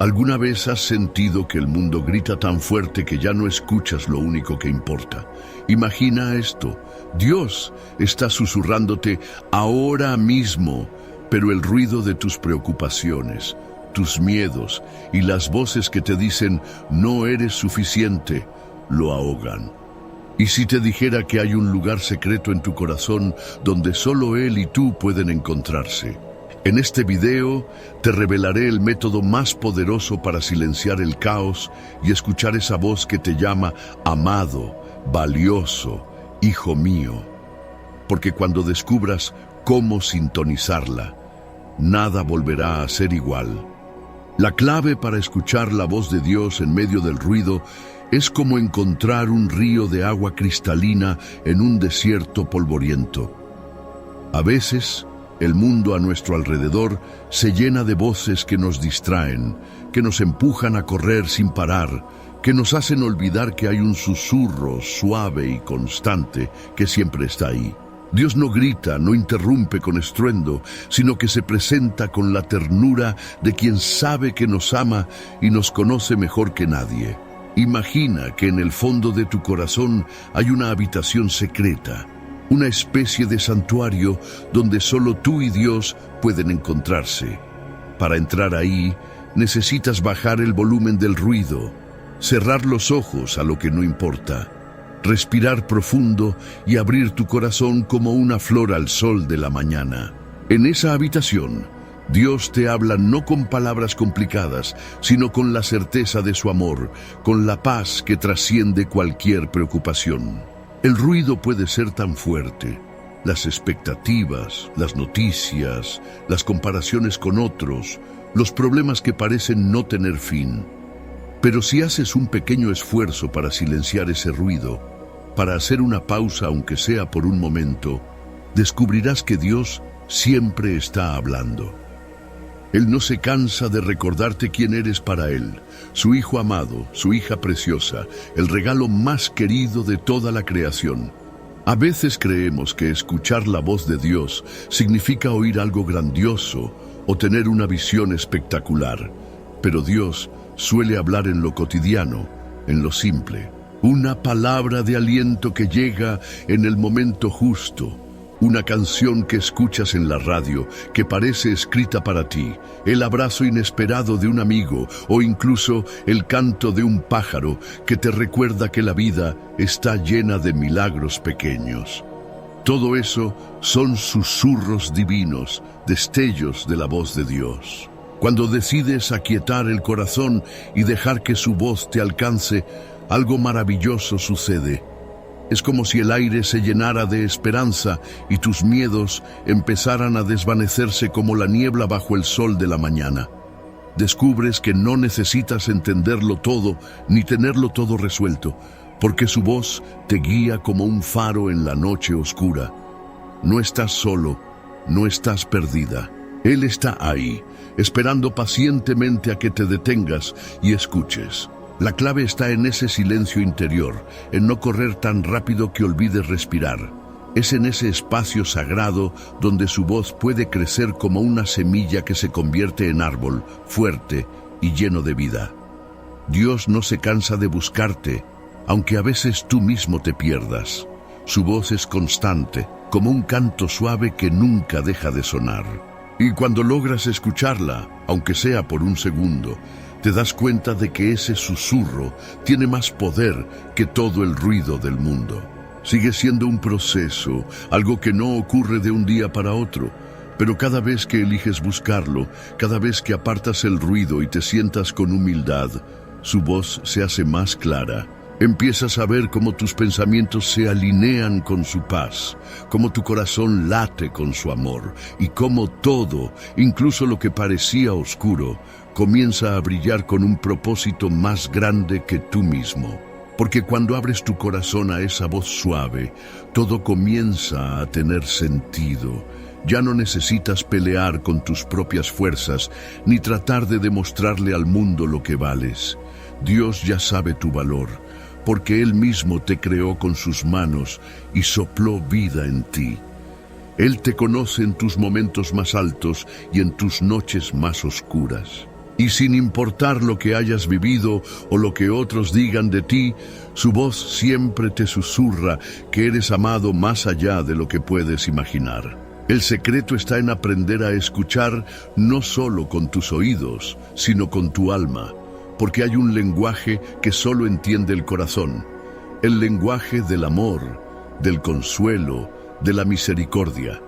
¿Alguna vez has sentido que el mundo grita tan fuerte que ya no escuchas lo único que importa? Imagina esto. Dios está susurrándote ahora mismo, pero el ruido de tus preocupaciones, tus miedos y las voces que te dicen no eres suficiente, lo ahogan. ¿Y si te dijera que hay un lugar secreto en tu corazón donde solo Él y tú pueden encontrarse? En este video te revelaré el método más poderoso para silenciar el caos y escuchar esa voz que te llama amado, valioso, hijo mío. Porque cuando descubras cómo sintonizarla, nada volverá a ser igual. La clave para escuchar la voz de Dios en medio del ruido es como encontrar un río de agua cristalina en un desierto polvoriento. A veces, el mundo a nuestro alrededor se llena de voces que nos distraen, que nos empujan a correr sin parar, que nos hacen olvidar que hay un susurro suave y constante que siempre está ahí. Dios no grita, no interrumpe con estruendo, sino que se presenta con la ternura de quien sabe que nos ama y nos conoce mejor que nadie. Imagina que en el fondo de tu corazón hay una habitación secreta, una especie de santuario donde solo tú y Dios pueden encontrarse. Para entrar ahí, necesitas bajar el volumen del ruido, cerrar los ojos a lo que no importa, respirar profundo y abrir tu corazón como una flor al sol de la mañana. En esa habitación, Dios te habla no con palabras complicadas, sino con la certeza de su amor, con la paz que trasciende cualquier preocupación. El ruido puede ser tan fuerte, las expectativas, las noticias, las comparaciones con otros, los problemas que parecen no tener fin. Pero si haces un pequeño esfuerzo para silenciar ese ruido, para hacer una pausa aunque sea por un momento, descubrirás que Dios siempre está hablando. Él no se cansa de recordarte quién eres para Él, su hijo amado, su hija preciosa, el regalo más querido de toda la creación. A veces creemos que escuchar la voz de Dios significa oír algo grandioso o tener una visión espectacular, pero Dios suele hablar en lo cotidiano, en lo simple. Una palabra de aliento que llega en el momento justo. Una canción que escuchas en la radio, que parece escrita para ti, el abrazo inesperado de un amigo o incluso el canto de un pájaro que te recuerda que la vida está llena de milagros pequeños. Todo eso son susurros divinos, destellos de la voz de Dios. Cuando decides aquietar el corazón y dejar que su voz te alcance, algo maravilloso sucede. Es como si el aire se llenara de esperanza y tus miedos empezaran a desvanecerse como la niebla bajo el sol de la mañana. Descubres que no necesitas entenderlo todo ni tenerlo todo resuelto, porque su voz te guía como un faro en la noche oscura. No estás solo, no estás perdida. Él está ahí, esperando pacientemente a que te detengas y escuches. La clave está en ese silencio interior, en no correr tan rápido que olvides respirar. Es en ese espacio sagrado donde su voz puede crecer como una semilla que se convierte en árbol, fuerte y lleno de vida. Dios no se cansa de buscarte, aunque a veces tú mismo te pierdas. Su voz es constante, como un canto suave que nunca deja de sonar. Y cuando logras escucharla, aunque sea por un segundo, te das cuenta de que ese susurro tiene más poder que todo el ruido del mundo. Sigue siendo un proceso, algo que no ocurre de un día para otro, pero cada vez que eliges buscarlo, cada vez que apartas el ruido y te sientas con humildad, su voz se hace más clara. Empiezas a ver cómo tus pensamientos se alinean con su paz, cómo tu corazón late con su amor y cómo todo, incluso lo que parecía oscuro, comienza a brillar con un propósito más grande que tú mismo. Porque cuando abres tu corazón a esa voz suave, todo comienza a tener sentido. Ya no necesitas pelear con tus propias fuerzas, ni tratar de demostrarle al mundo lo que vales. Dios ya sabe tu valor, porque Él mismo te creó con sus manos y sopló vida en ti. Él te conoce en tus momentos más altos y en tus noches más oscuras. Y sin importar lo que hayas vivido o lo que otros digan de ti, su voz siempre te susurra que eres amado más allá de lo que puedes imaginar. El secreto está en aprender a escuchar no solo con tus oídos, sino con tu alma, porque hay un lenguaje que solo entiende el corazón, el lenguaje del amor, del consuelo, de la misericordia.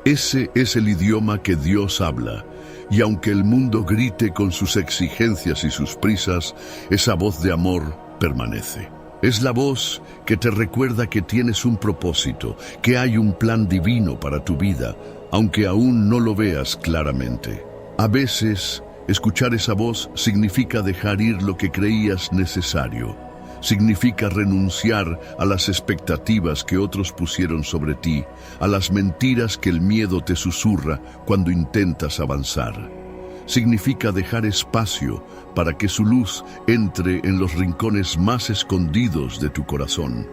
Ese es el idioma que Dios habla, y aunque el mundo grite con sus exigencias y sus prisas, esa voz de amor permanece. Es la voz que te recuerda que tienes un propósito, que hay un plan divino para tu vida, aunque aún no lo veas claramente. A veces, escuchar esa voz significa dejar ir lo que creías necesario. Significa renunciar a las expectativas que otros pusieron sobre ti, a las mentiras que el miedo te susurra cuando intentas avanzar. Significa dejar espacio para que su luz entre en los rincones más escondidos de tu corazón,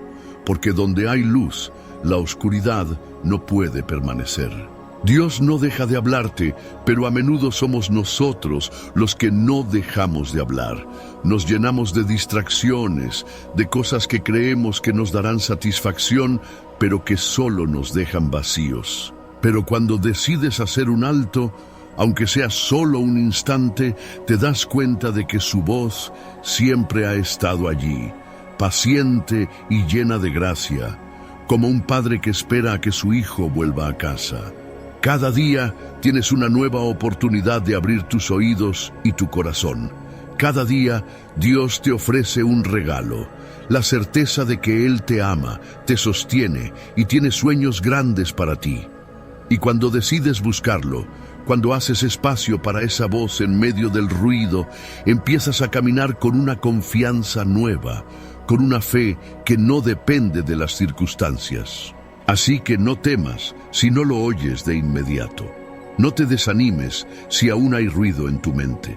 porque donde hay luz, la oscuridad no puede permanecer. Dios no deja de hablarte, pero a menudo somos nosotros los que no dejamos de hablar. Nos llenamos de distracciones, de cosas que creemos que nos darán satisfacción, pero que solo nos dejan vacíos. Pero cuando decides hacer un alto, aunque sea solo un instante, te das cuenta de que su voz siempre ha estado allí, paciente y llena de gracia, como un padre que espera a que su hijo vuelva a casa. Cada día tienes una nueva oportunidad de abrir tus oídos y tu corazón. Cada día Dios te ofrece un regalo, la certeza de que Él te ama, te sostiene y tiene sueños grandes para ti. Y cuando decides buscarlo, cuando haces espacio para esa voz en medio del ruido, empiezas a caminar con una confianza nueva, con una fe que no depende de las circunstancias. Así que no temas si no lo oyes de inmediato. No te desanimes si aún hay ruido en tu mente.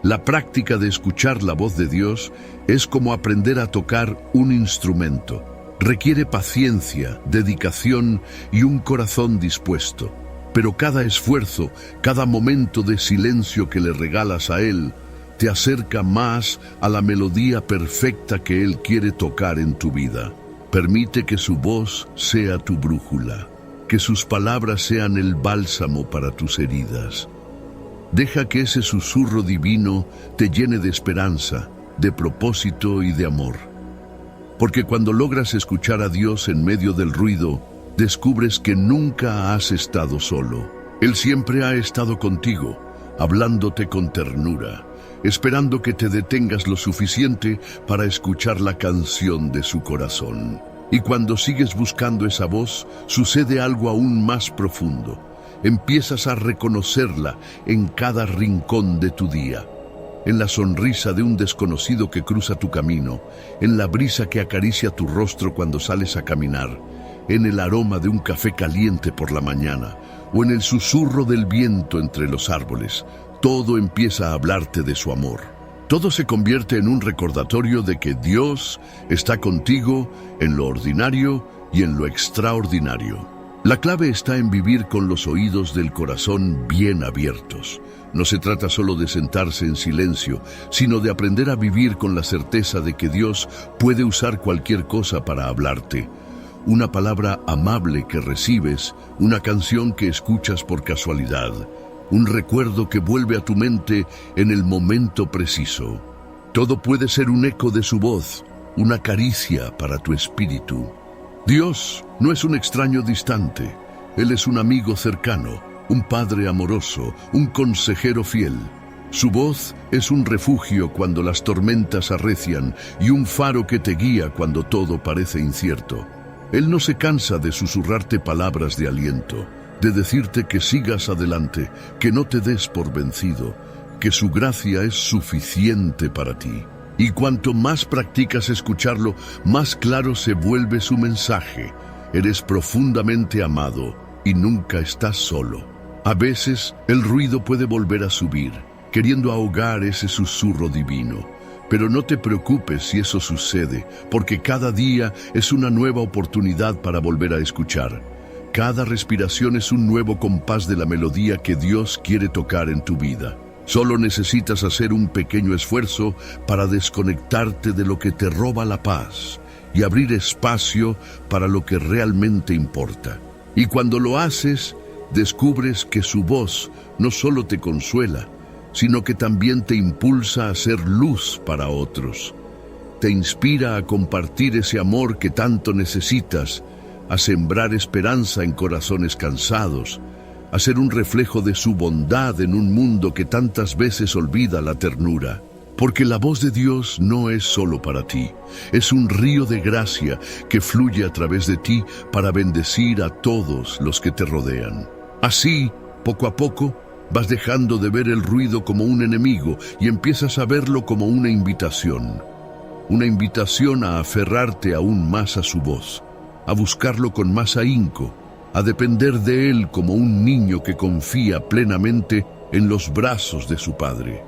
La práctica de escuchar la voz de Dios es como aprender a tocar un instrumento. Requiere paciencia, dedicación y un corazón dispuesto. Pero cada esfuerzo, cada momento de silencio que le regalas a Él, te acerca más a la melodía perfecta que Él quiere tocar en tu vida. Permite que su voz sea tu brújula, que sus palabras sean el bálsamo para tus heridas. Deja que ese susurro divino te llene de esperanza, de propósito y de amor. Porque cuando logras escuchar a Dios en medio del ruido, descubres que nunca has estado solo. Él siempre ha estado contigo, hablándote con ternura, esperando que te detengas lo suficiente para escuchar la canción de su corazón. Y cuando sigues buscando esa voz, sucede algo aún más profundo. Empiezas a reconocerla en cada rincón de tu día, en la sonrisa de un desconocido que cruza tu camino, en la brisa que acaricia tu rostro cuando sales a caminar, en el aroma de un café caliente por la mañana, o en el susurro del viento entre los árboles. Todo empieza a hablarte de su amor. Todo se convierte en un recordatorio de que Dios está contigo en lo ordinario y en lo extraordinario. La clave está en vivir con los oídos del corazón bien abiertos. No se trata solo de sentarse en silencio, sino de aprender a vivir con la certeza de que Dios puede usar cualquier cosa para hablarte. Una palabra amable que recibes, una canción que escuchas por casualidad, un recuerdo que vuelve a tu mente en el momento preciso. Todo puede ser un eco de su voz, una caricia para tu espíritu. Dios no es un extraño distante, Él es un amigo cercano, un padre amoroso, un consejero fiel. Su voz es un refugio cuando las tormentas arrecian y un faro que te guía cuando todo parece incierto. Él no se cansa de susurrarte palabras de aliento, de decirte que sigas adelante, que no te des por vencido, que su gracia es suficiente para ti. Y cuanto más practicas escucharlo, más claro se vuelve su mensaje. Eres profundamente amado y nunca estás solo. A veces, el ruido puede volver a subir, queriendo ahogar ese susurro divino. Pero no te preocupes si eso sucede, porque cada día es una nueva oportunidad para volver a escuchar. Cada respiración es un nuevo compás de la melodía que Dios quiere tocar en tu vida. Solo necesitas hacer un pequeño esfuerzo para desconectarte de lo que te roba la paz y abrir espacio para lo que realmente importa. Y cuando lo haces, descubres que su voz no solo te consuela, sino que también te impulsa a ser luz para otros. Te inspira a compartir ese amor que tanto necesitas, a sembrar esperanza en corazones cansados, a ser un reflejo de su bondad en un mundo que tantas veces olvida la ternura. Porque la voz de Dios no es solo para ti, es un río de gracia que fluye a través de ti para bendecir a todos los que te rodean. Así, poco a poco, vas dejando de ver el ruido como un enemigo y empiezas a verlo como una invitación a aferrarte aún más a su voz, a buscarlo con más ahínco, a depender de él como un niño que confía plenamente en los brazos de su padre.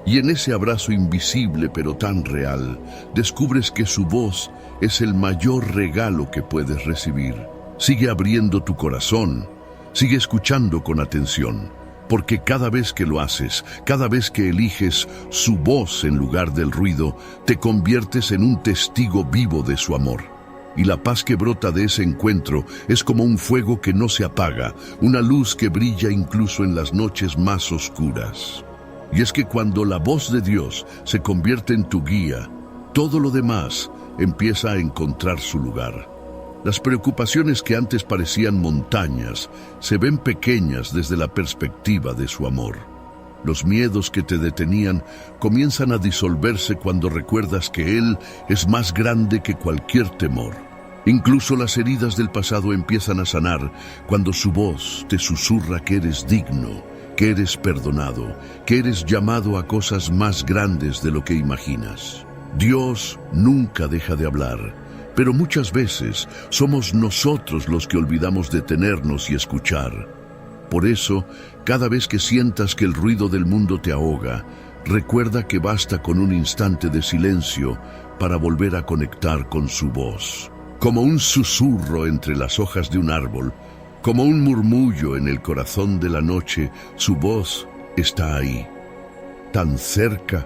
Y en ese abrazo invisible pero tan real, descubres que su voz es el mayor regalo que puedes recibir. Sigue abriendo tu corazón, sigue escuchando con atención, porque cada vez que lo haces, cada vez que eliges su voz en lugar del ruido, te conviertes en un testigo vivo de su amor. Y la paz que brota de ese encuentro es como un fuego que no se apaga, una luz que brilla incluso en las noches más oscuras. Y es que cuando la voz de Dios se convierte en tu guía, todo lo demás empieza a encontrar su lugar. Las preocupaciones que antes parecían montañas se ven pequeñas desde la perspectiva de su amor. Los miedos que te detenían comienzan a disolverse cuando recuerdas que Él es más grande que cualquier temor. Incluso las heridas del pasado empiezan a sanar cuando su voz te susurra que eres digno, que eres perdonado, que eres llamado a cosas más grandes de lo que imaginas. Dios nunca deja de hablar, pero muchas veces somos nosotros los que olvidamos detenernos y escuchar. Por eso, cada vez que sientas que el ruido del mundo te ahoga, recuerda que basta con un instante de silencio para volver a conectar con su voz. Como un susurro entre las hojas de un árbol, como un murmullo en el corazón de la noche, su voz está ahí, tan cerca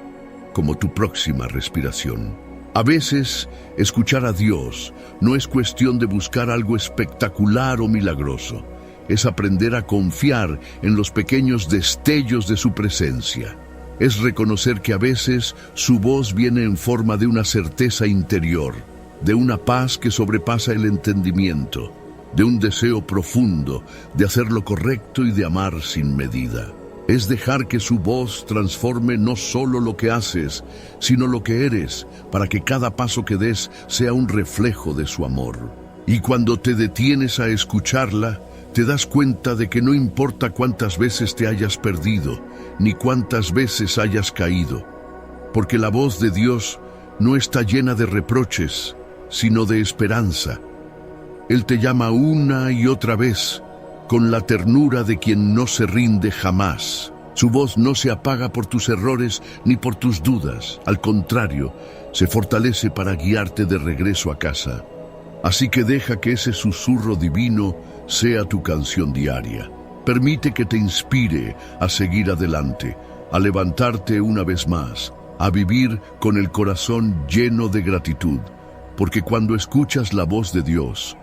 como tu próxima respiración. A veces, escuchar a Dios no es cuestión de buscar algo espectacular o milagroso. Es aprender a confiar en los pequeños destellos de su presencia. Es reconocer que a veces su voz viene en forma de una certeza interior, de una paz que sobrepasa el entendimiento, de un deseo profundo de hacer lo correcto y de amar sin medida. Es dejar que su voz transforme no solo lo que haces, sino lo que eres, para que cada paso que des sea un reflejo de su amor. Y cuando te detienes a escucharla, te das cuenta de que no importa cuántas veces te hayas perdido, ni cuántas veces hayas caído, porque la voz de Dios no está llena de reproches, sino de esperanza. Él te llama una y otra vez, con la ternura de quien no se rinde jamás. Su voz no se apaga por tus errores ni por tus dudas. Al contrario, se fortalece para guiarte de regreso a casa. Así que deja que ese susurro divino sea tu canción diaria. Permite que te inspire a seguir adelante, a levantarte una vez más, a vivir con el corazón lleno de gratitud. Porque cuando escuchas la voz de Dios,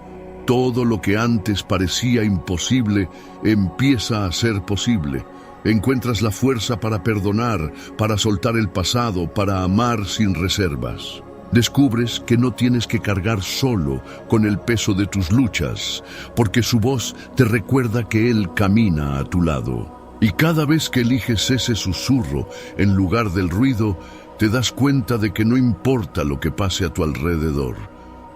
todo lo que antes parecía imposible empieza a ser posible. Encuentras la fuerza para perdonar, para soltar el pasado, para amar sin reservas. Descubres que no tienes que cargar solo con el peso de tus luchas, porque su voz te recuerda que Él camina a tu lado. Y cada vez que eliges ese susurro en lugar del ruido, te das cuenta de que no importa lo que pase a tu alrededor,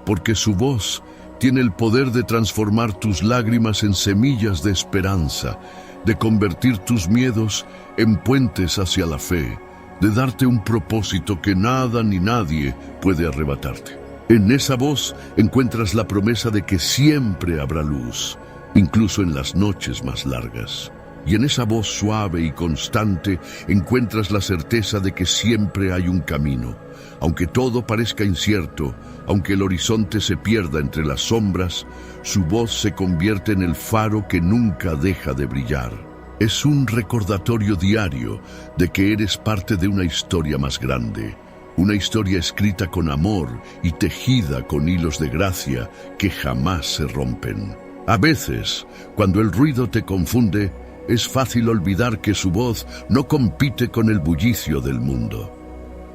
porque su voz tiene el poder de transformar tus lágrimas en semillas de esperanza, de convertir tus miedos en puentes hacia la fe, de darte un propósito que nada ni nadie puede arrebatarte. En esa voz encuentras la promesa de que siempre habrá luz, incluso en las noches más largas. Y en esa voz suave y constante encuentras la certeza de que siempre hay un camino. Aunque todo parezca incierto, aunque el horizonte se pierda entre las sombras, su voz se convierte en el faro que nunca deja de brillar. Es un recordatorio diario de que eres parte de una historia más grande, una historia escrita con amor y tejida con hilos de gracia que jamás se rompen. A veces, cuando el ruido te confunde, es fácil olvidar que su voz no compite con el bullicio del mundo.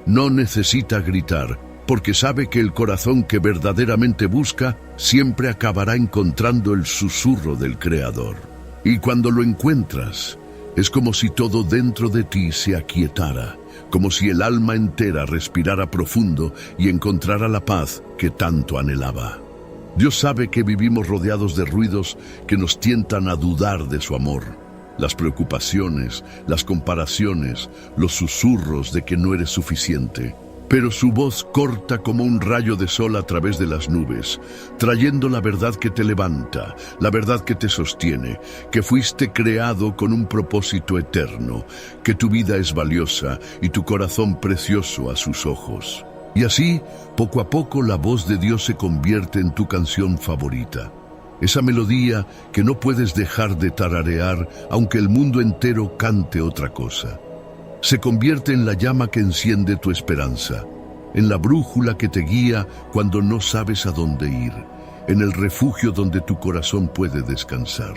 No necesita gritar, porque sabe que el corazón que verdaderamente busca siempre acabará encontrando el susurro del Creador. Y cuando lo encuentras, es como si todo dentro de ti se aquietara, como si el alma entera respirara profundo y encontrara la paz que tanto anhelaba. Dios sabe que vivimos rodeados de ruidos que nos tientan a dudar de su amor. Las preocupaciones, las comparaciones, los susurros de que no eres suficiente. Pero su voz corta como un rayo de sol a través de las nubes, trayendo la verdad que te levanta, la verdad que te sostiene, que fuiste creado con un propósito eterno, que tu vida es valiosa y tu corazón precioso a sus ojos. Y así, poco a poco, la voz de Dios se convierte en tu canción favorita. Esa melodía que no puedes dejar de tararear aunque el mundo entero cante otra cosa. Se convierte en la llama que enciende tu esperanza, en la brújula que te guía cuando no sabes a dónde ir, en el refugio donde tu corazón puede descansar.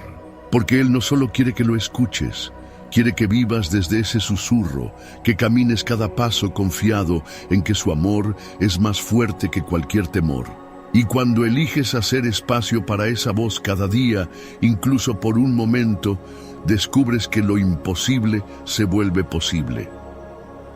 Porque Él no solo quiere que lo escuches, quiere que vivas desde ese susurro, que camines cada paso confiado en que su amor es más fuerte que cualquier temor. Y cuando eliges hacer espacio para esa voz cada día, incluso por un momento, descubres que lo imposible se vuelve posible.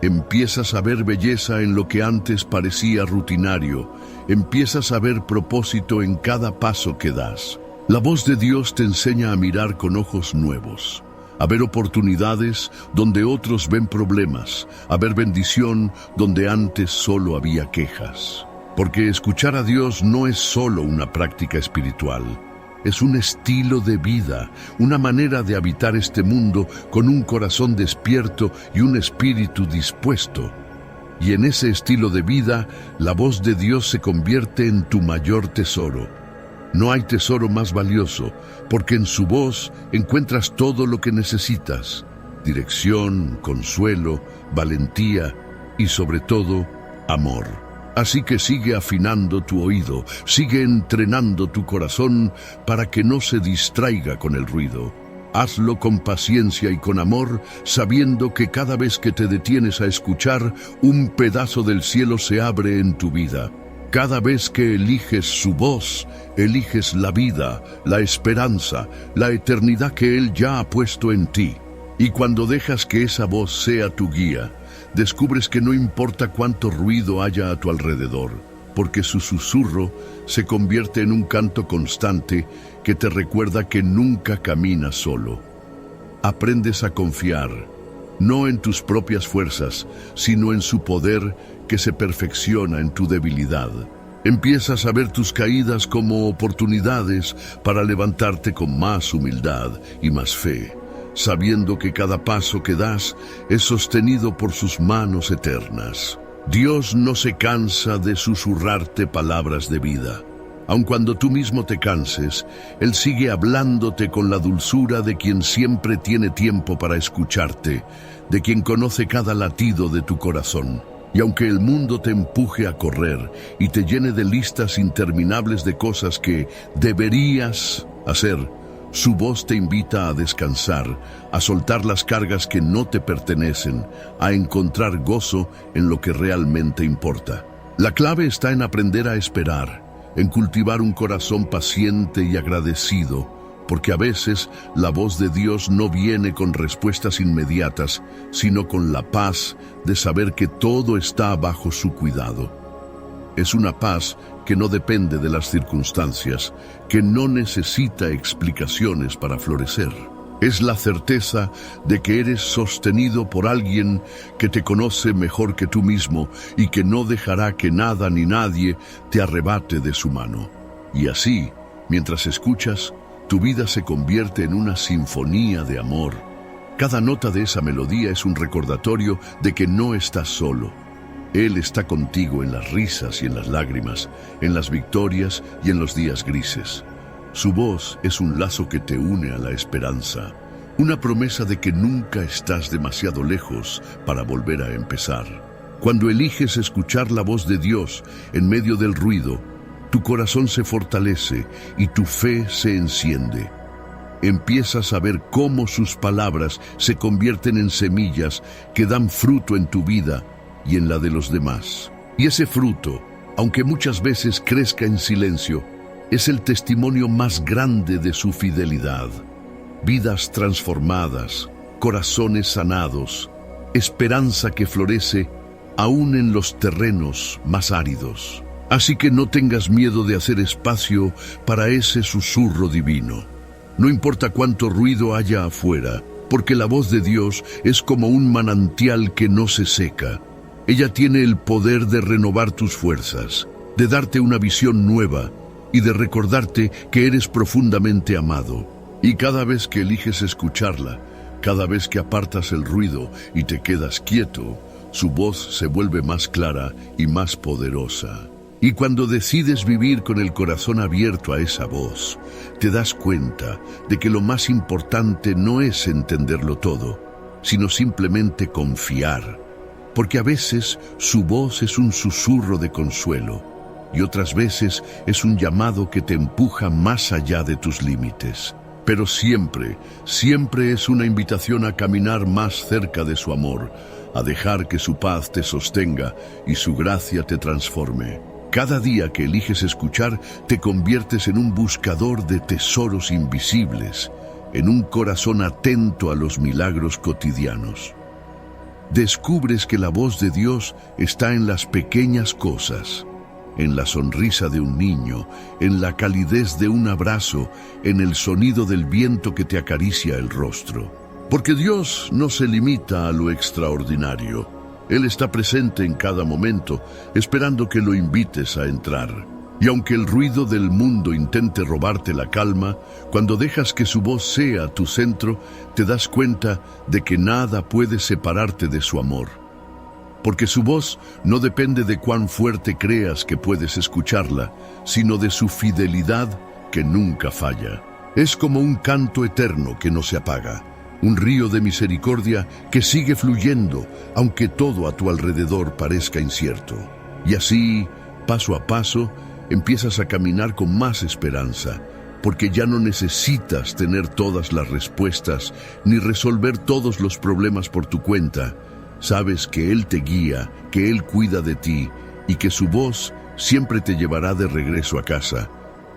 Empiezas a ver belleza en lo que antes parecía rutinario. Empiezas a ver propósito en cada paso que das. La voz de Dios te enseña a mirar con ojos nuevos, a ver oportunidades donde otros ven problemas, a ver bendición donde antes solo había quejas. Porque escuchar a Dios no es solo una práctica espiritual. Es un estilo de vida, una manera de habitar este mundo con un corazón despierto y un espíritu dispuesto. Y en ese estilo de vida, la voz de Dios se convierte en tu mayor tesoro. No hay tesoro más valioso, porque en su voz encuentras todo lo que necesitas: dirección, consuelo, valentía y sobre todo, amor. Así que sigue afinando tu oído, sigue entrenando tu corazón para que no se distraiga con el ruido. Hazlo con paciencia y con amor, sabiendo que cada vez que te detienes a escuchar, un pedazo del cielo se abre en tu vida. Cada vez que eliges su voz, eliges la vida, la esperanza, la eternidad que Él ya ha puesto en ti. Y cuando dejas que esa voz sea tu guía, descubres que no importa cuánto ruido haya a tu alrededor, porque su susurro se convierte en un canto constante que te recuerda que nunca caminas solo. Aprendes a confiar, no en tus propias fuerzas, sino en su poder que se perfecciona en tu debilidad. Empiezas a ver tus caídas como oportunidades para levantarte con más humildad y más fe, sabiendo que cada paso que das es sostenido por sus manos eternas. Dios no se cansa de susurrarte palabras de vida. Aun cuando tú mismo te canses, Él sigue hablándote con la dulzura de quien siempre tiene tiempo para escucharte, de quien conoce cada latido de tu corazón. Y aunque el mundo te empuje a correr y te llene de listas interminables de cosas que deberías hacer, su voz te invita a descansar, a soltar las cargas que no te pertenecen, a encontrar gozo en lo que realmente importa. La clave está en aprender a esperar, en cultivar un corazón paciente y agradecido, porque a veces la voz de Dios no viene con respuestas inmediatas, sino con la paz de saber que todo está bajo su cuidado. Es una paz que no depende de las circunstancias, que no necesita explicaciones para florecer. Es la certeza de que eres sostenido por alguien que te conoce mejor que tú mismo y que no dejará que nada ni nadie te arrebate de su mano. Y así, mientras escuchas, tu vida se convierte en una sinfonía de amor. Cada nota de esa melodía es un recordatorio de que no estás solo. Él está contigo en las risas y en las lágrimas, en las victorias y en los días grises. Su voz es un lazo que te une a la esperanza, una promesa de que nunca estás demasiado lejos para volver a empezar. Cuando eliges escuchar la voz de Dios en medio del ruido, tu corazón se fortalece y tu fe se enciende. Empiezas a ver cómo sus palabras se convierten en semillas que dan fruto en tu vida y en la de los demás. Y ese fruto, aunque muchas veces crezca en silencio, es el testimonio más grande de su fidelidad. Vidas transformadas, corazones sanados, esperanza que florece aún en los terrenos más áridos. Así que no tengas miedo de hacer espacio para ese susurro divino. No importa cuánto ruido haya afuera, porque la voz de Dios es como un manantial que no se seca. Ella tiene el poder de renovar tus fuerzas, de darte una visión nueva y de recordarte que eres profundamente amado. Y cada vez que eliges escucharla, cada vez que apartas el ruido y te quedas quieto, su voz se vuelve más clara y más poderosa. Y cuando decides vivir con el corazón abierto a esa voz, te das cuenta de que lo más importante no es entenderlo todo, sino simplemente confiar. Porque a veces su voz es un susurro de consuelo y otras veces es un llamado que te empuja más allá de tus límites. Pero siempre, siempre es una invitación a caminar más cerca de su amor, a dejar que su paz te sostenga y su gracia te transforme. Cada día que eliges escuchar, te conviertes en un buscador de tesoros invisibles, en un corazón atento a los milagros cotidianos. Descubres que la voz de Dios está en las pequeñas cosas, en la sonrisa de un niño, en la calidez de un abrazo, en el sonido del viento que te acaricia el rostro. Porque Dios no se limita a lo extraordinario. Él está presente en cada momento, esperando que lo invites a entrar. Y aunque el ruido del mundo intente robarte la calma, cuando dejas que su voz sea tu centro, te das cuenta de que nada puede separarte de su amor. Porque su voz no depende de cuán fuerte creas que puedes escucharla, sino de su fidelidad que nunca falla. Es como un canto eterno que no se apaga, un río de misericordia que sigue fluyendo, aunque todo a tu alrededor parezca incierto. Y así, paso a paso, empiezas a caminar con más esperanza, porque ya no necesitas tener todas las respuestas, ni resolver todos los problemas por tu cuenta. Sabes que Él te guía, que Él cuida de ti, y que su voz siempre te llevará de regreso a casa.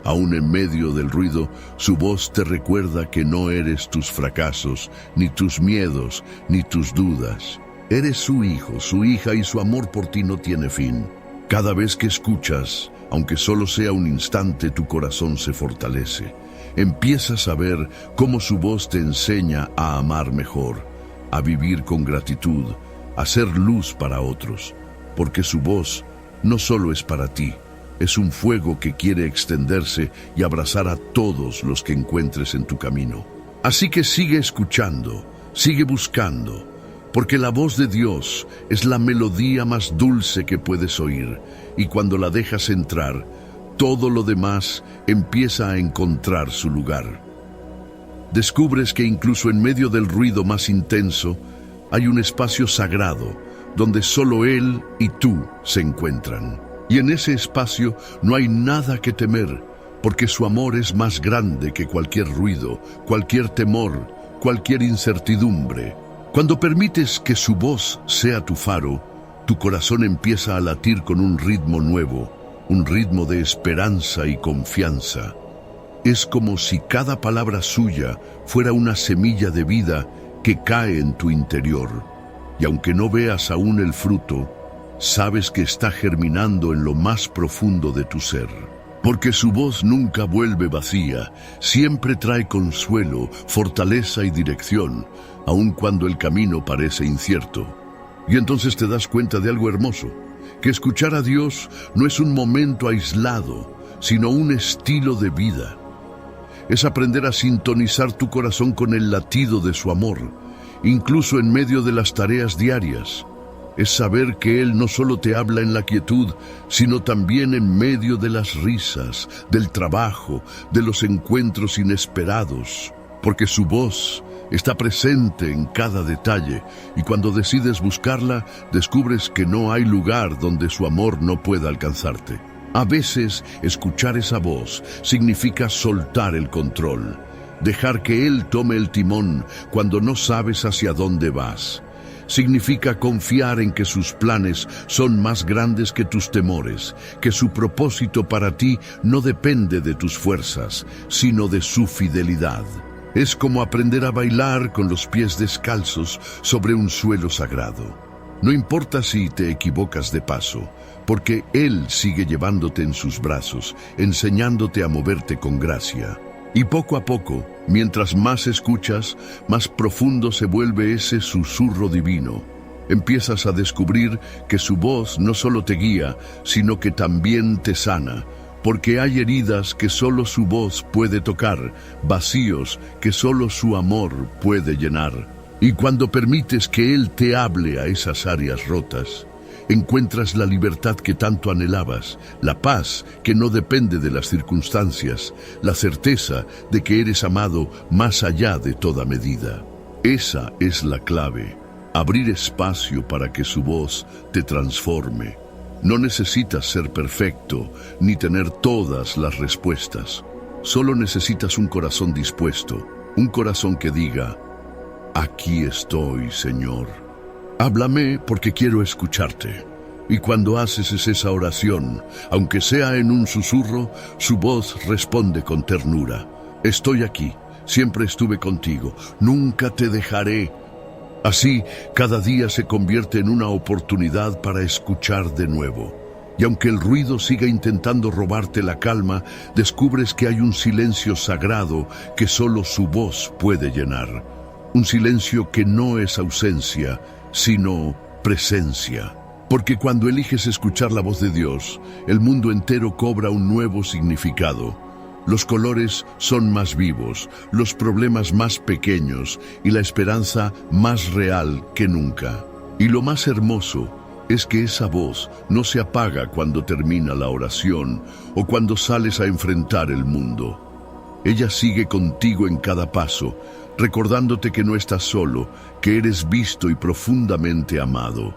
Aún en medio del ruido, su voz te recuerda que no eres tus fracasos, ni tus miedos, ni tus dudas. Eres su hijo, su hija, y su amor por ti no tiene fin. Cada vez que escuchas, aunque solo sea un instante, tu corazón se fortalece. Empiezas a ver cómo su voz te enseña a amar mejor, a vivir con gratitud, a ser luz para otros, porque su voz no solo es para ti, es un fuego que quiere extenderse y abrazar a todos los que encuentres en tu camino. Así que sigue escuchando, sigue buscando, porque la voz de Dios es la melodía más dulce que puedes oír, y cuando la dejas entrar, todo lo demás empieza a encontrar su lugar. Descubres que incluso en medio del ruido más intenso, hay un espacio sagrado donde solo Él y tú se encuentran. Y en ese espacio no hay nada que temer, porque su amor es más grande que cualquier ruido, cualquier temor, cualquier incertidumbre. Cuando permites que su voz sea tu faro, tu corazón empieza a latir con un ritmo nuevo, un ritmo de esperanza y confianza. Es como si cada palabra suya fuera una semilla de vida que cae en tu interior, y aunque no veas aún el fruto, sabes que está germinando en lo más profundo de tu ser. Porque su voz nunca vuelve vacía, siempre trae consuelo, fortaleza y dirección, aun cuando el camino parece incierto. Y entonces te das cuenta de algo hermoso, que escuchar a Dios no es un momento aislado, sino un estilo de vida. Es aprender a sintonizar tu corazón con el latido de su amor, incluso en medio de las tareas diarias. Es saber que Él no solo te habla en la quietud, sino también en medio de las risas, del trabajo, de los encuentros inesperados, porque su voz Está presente en cada detalle y cuando decides buscarla, descubres que no hay lugar donde su amor no pueda alcanzarte. A veces, escuchar esa voz significa soltar el control, dejar que Él tome el timón cuando no sabes hacia dónde vas. Significa confiar en que sus planes son más grandes que tus temores, que su propósito para ti no depende de tus fuerzas, sino de su fidelidad. Es como aprender a bailar con los pies descalzos sobre un suelo sagrado. No importa si te equivocas de paso, porque Él sigue llevándote en sus brazos, enseñándote a moverte con gracia. Y poco a poco, mientras más escuchas, más profundo se vuelve ese susurro divino. Empiezas a descubrir que su voz no solo te guía, sino que también te sana, porque hay heridas que solo su voz puede tocar, vacíos que solo su amor puede llenar. Y cuando permites que Él te hable a esas áreas rotas, encuentras la libertad que tanto anhelabas, la paz que no depende de las circunstancias, la certeza de que eres amado más allá de toda medida. Esa es la clave, abrir espacio para que su voz te transforme. No necesitas ser perfecto ni tener todas las respuestas. Solo necesitas un corazón dispuesto, un corazón que diga: aquí estoy, Señor. Háblame porque quiero escucharte. Y cuando haces esa oración, aunque sea en un susurro, su voz responde con ternura. Estoy aquí, siempre estuve contigo, nunca te dejaré. Así, cada día se convierte en una oportunidad para escuchar de nuevo. Y aunque el ruido siga intentando robarte la calma, descubres que hay un silencio sagrado que solo su voz puede llenar. Un silencio que no es ausencia, sino presencia. Porque cuando eliges escuchar la voz de Dios, el mundo entero cobra un nuevo significado. Los colores son más vivos, los problemas más pequeños y la esperanza más real que nunca. Y lo más hermoso es que esa voz no se apaga cuando termina la oración o cuando sales a enfrentar el mundo. Ella sigue contigo en cada paso, recordándote que no estás solo, que eres visto y profundamente amado.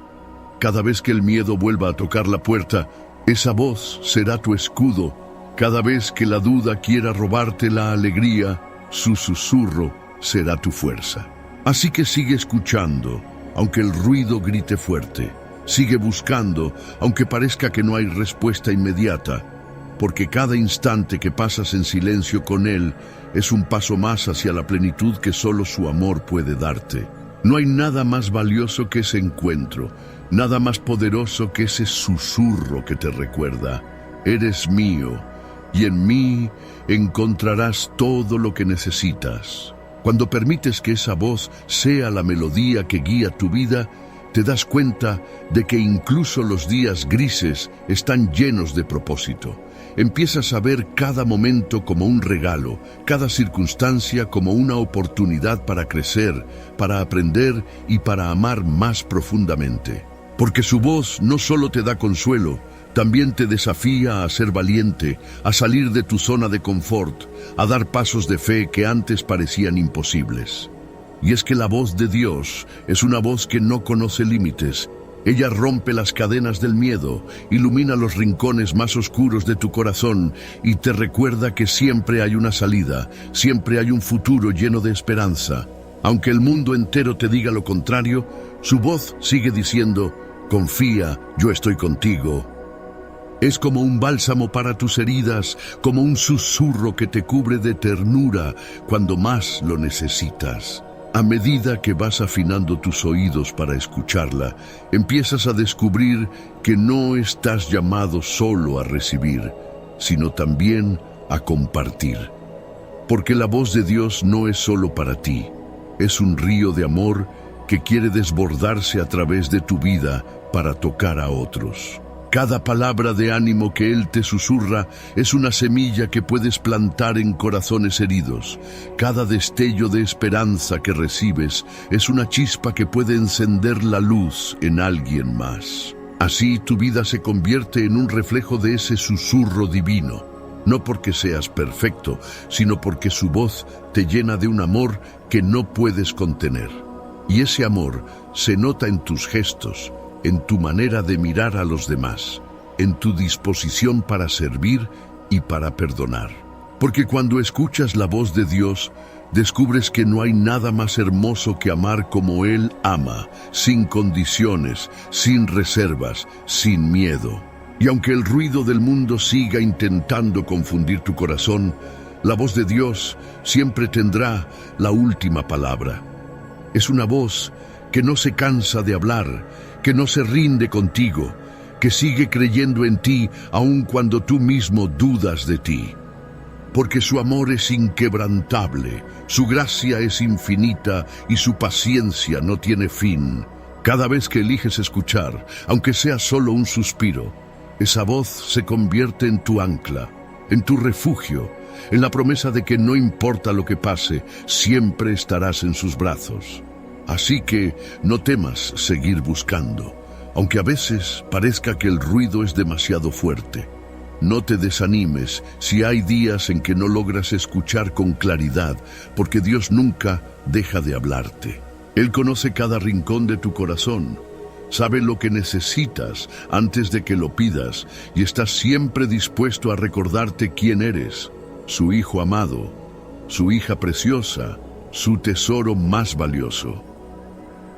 Cada vez que el miedo vuelva a tocar la puerta, esa voz será tu escudo. Cada vez que la duda quiera robarte la alegría, su susurro será tu fuerza. Así que sigue escuchando, aunque el ruido grite fuerte. Sigue buscando, aunque parezca que no hay respuesta inmediata, porque cada instante que pasas en silencio con Él es un paso más hacia la plenitud que solo su amor puede darte. No hay nada más valioso que ese encuentro, nada más poderoso que ese susurro que te recuerda: eres mío, y en mí encontrarás todo lo que necesitas. Cuando permites que esa voz sea la melodía que guía tu vida, te das cuenta de que incluso los días grises están llenos de propósito. Empiezas a ver cada momento como un regalo, cada circunstancia como una oportunidad para crecer, para aprender y para amar más profundamente. Porque su voz no solo te da consuelo, también te desafía a ser valiente, a salir de tu zona de confort, a dar pasos de fe que antes parecían imposibles. Y es que la voz de Dios es una voz que no conoce límites. Ella rompe las cadenas del miedo, ilumina los rincones más oscuros de tu corazón y te recuerda que siempre hay una salida, siempre hay un futuro lleno de esperanza. Aunque el mundo entero te diga lo contrario, su voz sigue diciendo: confía, yo estoy contigo. Es como un bálsamo para tus heridas, como un susurro que te cubre de ternura cuando más lo necesitas. A medida que vas afinando tus oídos para escucharla, empiezas a descubrir que no estás llamado solo a recibir, sino también a compartir. Porque la voz de Dios no es solo para ti, es un río de amor que quiere desbordarse a través de tu vida para tocar a otros. Cada palabra de ánimo que Él te susurra es una semilla que puedes plantar en corazones heridos. Cada destello de esperanza que recibes es una chispa que puede encender la luz en alguien más. Así tu vida se convierte en un reflejo de ese susurro divino. no porque seas perfecto, sino porque su voz te llena de un amor que no puedes contener. Y ese amor se nota en tus gestos, en tu manera de mirar a los demás, en tu disposición para servir y para perdonar. Porque cuando escuchas la voz de Dios, descubres que no hay nada más hermoso que amar como Él ama, sin condiciones, sin reservas, sin miedo. Y aunque el ruido del mundo siga intentando confundir tu corazón, la voz de Dios siempre tendrá la última palabra. Es una voz que no se cansa de hablar, que no se rinde contigo, que sigue creyendo en ti aun cuando tú mismo dudas de ti. Porque su amor es inquebrantable, su gracia es infinita y su paciencia no tiene fin. Cada vez que eliges escuchar, aunque sea solo un suspiro, esa voz se convierte en tu ancla, en tu refugio, en la promesa de que no importa lo que pase, siempre estarás en sus brazos. Así que no temas seguir buscando, aunque a veces parezca que el ruido es demasiado fuerte. No te desanimes si hay días en que no logras escuchar con claridad, porque Dios nunca deja de hablarte. Él conoce cada rincón de tu corazón, sabe lo que necesitas antes de que lo pidas y está siempre dispuesto a recordarte quién eres, su hijo amado, su hija preciosa, su tesoro más valioso.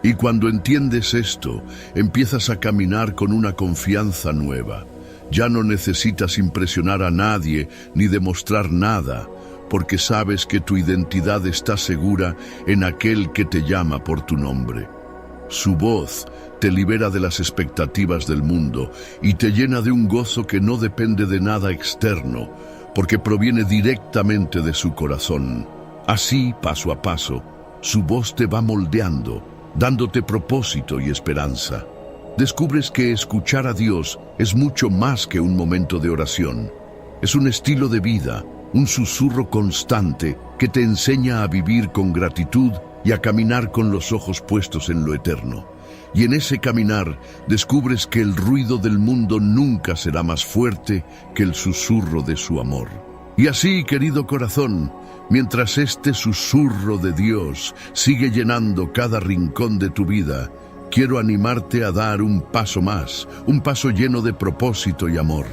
Y cuando entiendes esto, empiezas a caminar con una confianza nueva. Ya no necesitas impresionar a nadie ni demostrar nada, porque sabes que tu identidad está segura en aquel que te llama por tu nombre. Su voz te libera de las expectativas del mundo y te llena de un gozo que no depende de nada externo, porque proviene directamente de su corazón. Así, paso a paso, su voz te va moldeando, dándote propósito y esperanza. Descubres que escuchar a Dios es mucho más que un momento de oración. Es un estilo de vida, un susurro constante que te enseña a vivir con gratitud y a caminar con los ojos puestos en lo eterno. Y en ese caminar descubres que el ruido del mundo nunca será más fuerte que el susurro de su amor. Y así, querido corazón, mientras este susurro de Dios sigue llenando cada rincón de tu vida, quiero animarte a dar un paso más, un paso lleno de propósito y amor.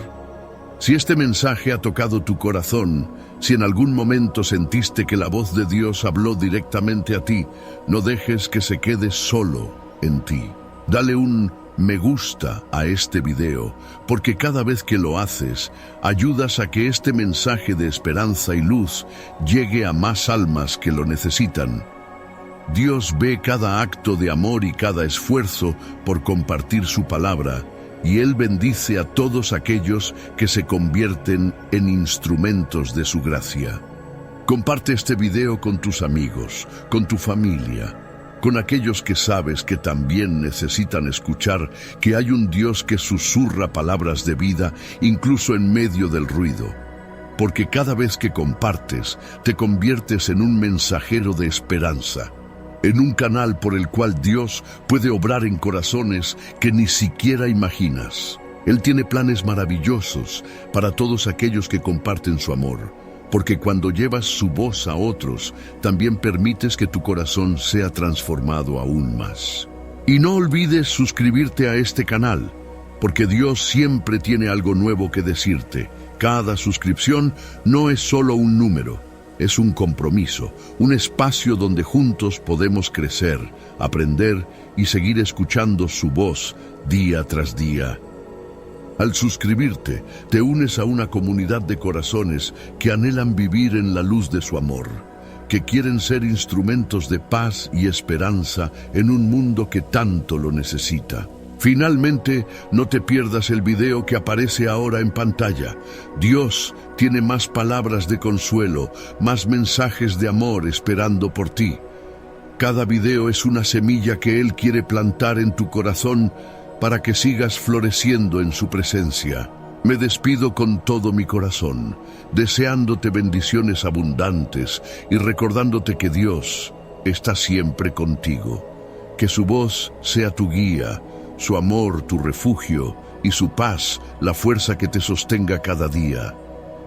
Si este mensaje ha tocado tu corazón, si en algún momento sentiste que la voz de Dios habló directamente a ti, no dejes que se quede solo en ti. Dale un me gusta a este video, porque cada vez que lo haces, ayudas a que este mensaje de esperanza y luz llegue a más almas que lo necesitan. Dios ve cada acto de amor y cada esfuerzo por compartir su palabra, y Él bendice a todos aquellos que se convierten en instrumentos de su gracia. Comparte este video con tus amigos, con tu familia, con aquellos que sabes que también necesitan escuchar que hay un Dios que susurra palabras de vida incluso en medio del ruido. Porque cada vez que compartes, te conviertes en un mensajero de esperanza, en un canal por el cual Dios puede obrar en corazones que ni siquiera imaginas. Él tiene planes maravillosos para todos aquellos que comparten su amor, porque cuando llevas su voz a otros, también permites que tu corazón sea transformado aún más. Y no olvides suscribirte a este canal, porque Dios siempre tiene algo nuevo que decirte. Cada suscripción no es solo un número, es un compromiso, un espacio donde juntos podemos crecer, aprender y seguir escuchando su voz día tras día. Al suscribirte, te unes a una comunidad de corazones que anhelan vivir en la luz de su amor, que quieren ser instrumentos de paz y esperanza en un mundo que tanto lo necesita. Finalmente, no te pierdas el video que aparece ahora en pantalla. Dios tiene más palabras de consuelo, más mensajes de amor esperando por ti. Cada video es una semilla que Él quiere plantar en tu corazón para que sigas floreciendo en su presencia. Me despido con todo mi corazón, deseándote bendiciones abundantes y recordándote que Dios está siempre contigo. Que su voz sea tu guía, su amor tu refugio y su paz la fuerza que te sostenga cada día.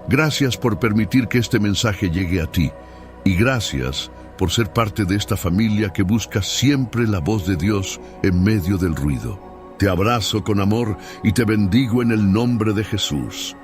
Gracias por permitir que este mensaje llegue a ti. Y gracias por ser parte de esta familia que busca siempre la voz de Dios en medio del ruido. Te abrazo con amor y te bendigo en el nombre de Jesús.